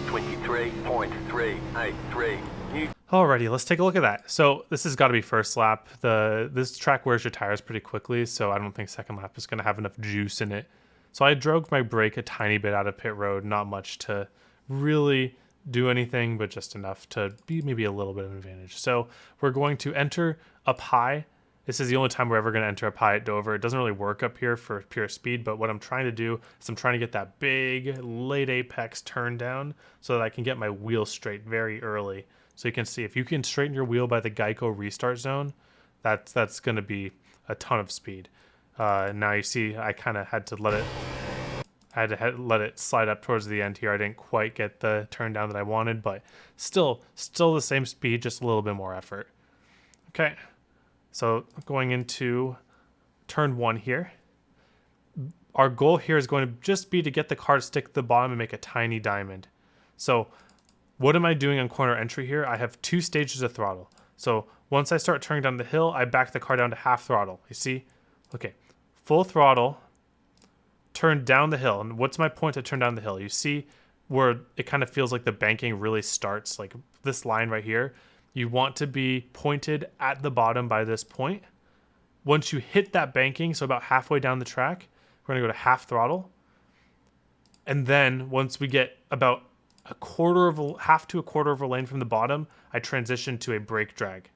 23.383. Alrighty, let's take a look at that. So this has got to be first lap. This track wears your tires pretty quickly, so I don't think second lap is going to have enough juice in it. So I drove my brake a tiny bit out of pit road, not much to really do anything, but just enough to be maybe a little bit of an advantage. So we're going to enter up high. This is the only time we're ever going to enter up high at Dover. It doesn't really work up here for pure speed, but what I'm trying to do is I'm trying to get that big late apex turn down so that I can get my wheel straight very early. So you can see if you can straighten your wheel by the Geico restart zone, that's going to be a ton of speed. Now you see I kind of had to let it slide up towards the end here. I didn't quite get the turn down that I wanted, but still the same speed, just a little bit more effort. Okay, so going into turn 1 here. Our goal here is going to just be to get the car to stick to the bottom and make a tiny diamond. So what am I doing on corner entry here? I have 2 stages of throttle. So once I start turning down the hill, I back the car down to half throttle. You see? Okay, full throttle, turn down the hill. And what's my point to turn down the hill? You see where it kind of feels like the banking really starts, like this line right here. You want to be pointed at the bottom by this point. Once you hit that banking, so about halfway down the track, we're going to go to half throttle. And then once we get about half to a quarter of a lane from the bottom, I transition to a brake drag.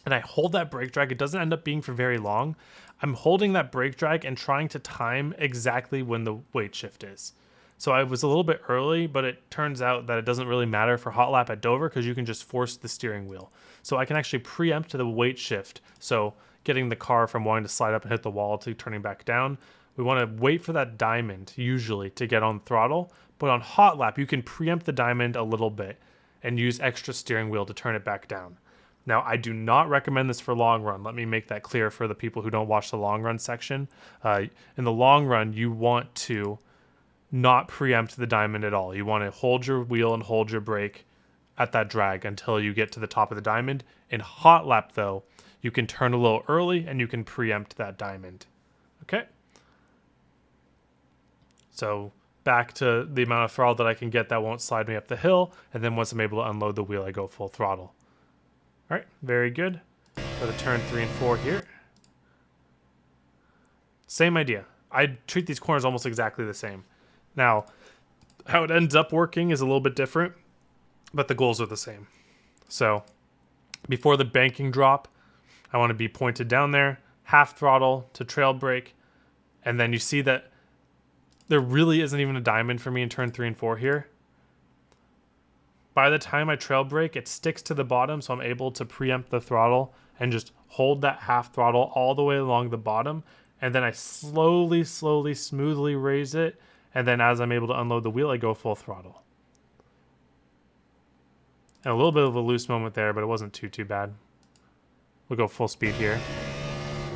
And I hold that brake drag. It doesn't end up being for very long. I'm holding that brake drag and trying to time exactly when the weight shift is. So I was a little bit early, but it turns out that it doesn't really matter for hot lap at Dover because you can just force the steering wheel. So I can actually preempt the weight shift. So getting the car from wanting to slide up and hit the wall to turning back down. We want to wait for that diamond usually to get on throttle. But on hot lap, you can preempt the diamond a little bit and use extra steering wheel to turn it back down. Now, I do not recommend this for long run. Let me make that clear for the people who don't watch the long run section. In the long run, you want to not preempt the diamond at all. You want to hold your wheel and hold your brake at that drag until you get to the top of the diamond. In hot lap, though, you can turn a little early and you can preempt that diamond. Okay? So back to the amount of throttle that I can get that won't slide me up the hill, and then once I'm able to unload the wheel, I go full throttle. All right, very good. Go to turn 3 and 4 here. Same idea. I treat these corners almost exactly the same. Now, how it ends up working is a little bit different, but the goals are the same. So before the banking drop, I want to be pointed down there, half throttle to trail brake, and then you see that there really isn't even a diamond for me in turn 3 and 4 here. By the time I trail brake, it sticks to the bottom, so I'm able to preempt the throttle and just hold that half throttle all the way along the bottom. And then I slowly, smoothly raise it. And then as I'm able to unload the wheel, I go full throttle. And a little bit of a loose moment there, but it wasn't too bad. We'll go full speed here.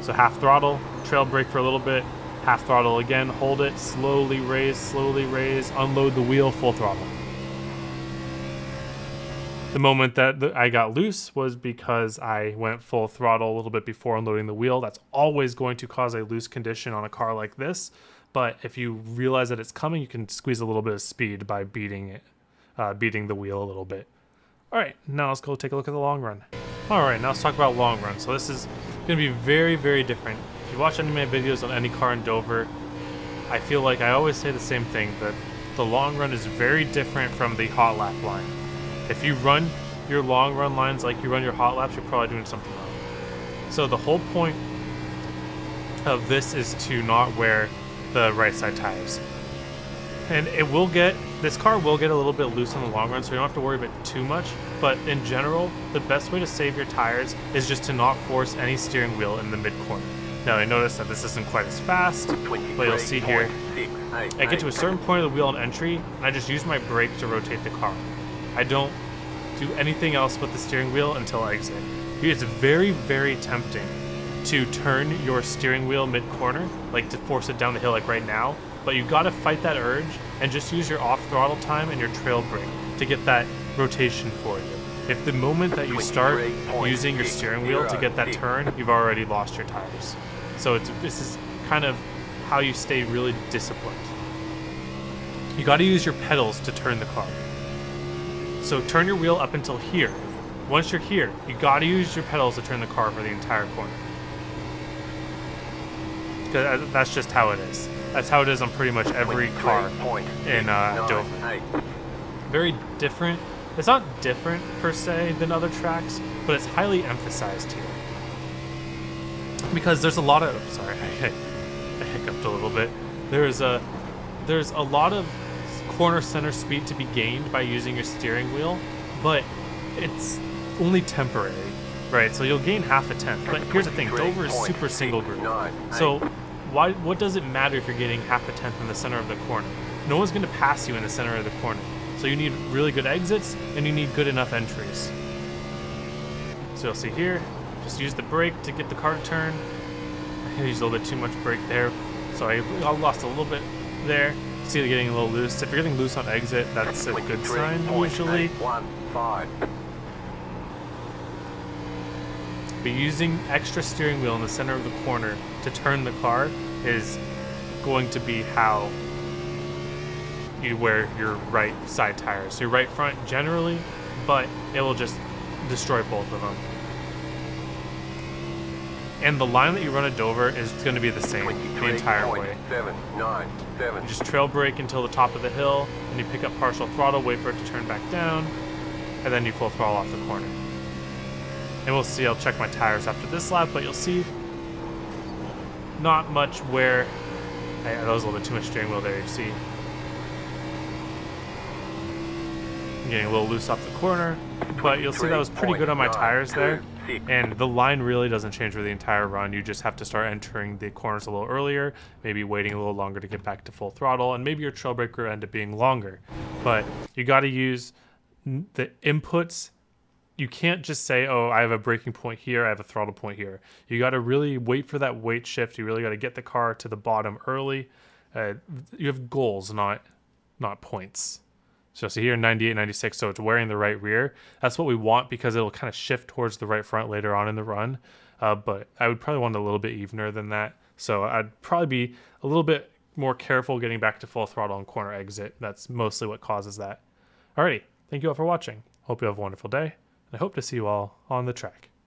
So half throttle, trail brake for a little bit, half throttle again, hold it, slowly raise, unload the wheel, full throttle. The moment that I got loose was because I went full throttle a little bit before unloading the wheel. That's always going to cause a loose condition on a car like this. But if you realize that it's coming, you can squeeze a little bit of speed by beating the wheel a little bit. All right, now let's go take a look at the long run. All right, now let's talk about long run. So this is going to be very, very different. If you watch any of my videos on any car in Dover, I feel like I always say the same thing, that the long run is very different from the hot lap line. If you run your long run lines like you run your hot laps, you're probably doing something wrong. So the whole point of this is to not wear the right side tires. And this car will get a little bit loose on the long run, so you don't have to worry about it too much. But in general, the best way to save your tires is just to not force any steering wheel in the mid corner. Now I notice that this isn't quite as fast, but you'll see here, I get to a certain point of the wheel on entry, and I just use my brake to rotate the car. I don't do anything else with the steering wheel until exit. It's very, very tempting to turn your steering wheel mid-corner, like to force it down the hill like right now, but you gotta fight that urge and just use your off-throttle time and your trail brake to get that rotation for you. If the moment that you start using your steering wheel to get that turn, you've already lost your tires. So this is kind of how you stay really disciplined. You gotta use your pedals to turn the car. So turn your wheel up until here. Once you're here, you gotta use your pedals to turn the car for the entire corner. Because that's just how it is. That's how it is on pretty much every car in Dover. Very different. It's not different per se than other tracks, but it's highly emphasized here. Because there's a lot of, sorry, I hiccuped a little bit. There's a lot of corner center speed to be gained by using your steering wheel, but it's only temporary, right? So you'll gain half a tenth. But here's the thing, Dover is super single groove. So what does it matter if you're getting half a tenth in the center of the corner? No one's going to pass you in the center of the corner. So you need really good exits, and you need good enough entries. So you'll see here, just use the brake to get the car to turn. I used a little bit too much brake there, so I lost a little bit there. See it getting a little loose. If you're getting loose on exit, that's a good sign usually. But using extra steering wheel in the center of the corner to turn the car is going to be how you wear your right side tires. Your right front generally, but it will just destroy both of them. And the line that you run at Dover is going to be the same the entire way. You just trail brake until the top of the hill, and you pick up partial throttle, wait for it to turn back down, and then you full throttle off the corner. And we'll see, I'll check my tires after this lap, but you'll see not much where, that was a little bit too much steering wheel there, you see. I'm getting a little loose off the corner, but you'll see that was pretty good on my tires there. And the line really doesn't change for the entire run. You just have to start entering the corners a little earlier, maybe waiting a little longer to get back to full throttle, and maybe your trail brake will end up being longer. But you got to use the inputs. You can't just say, oh, I have a braking point here, I have a throttle point here. You got to really wait for that weight shift. You really got to get the car to the bottom early. You have goals, not points. So see here, 98, 96, so it's wearing the right rear. That's what we want because it'll kind of shift towards the right front later on in the run. But I would probably want it a little bit evener than that. So I'd probably be a little bit more careful getting back to full throttle and corner exit. That's mostly what causes that. Alrighty, thank you all for watching. Hope you have a wonderful day, and I hope to see you all on the track.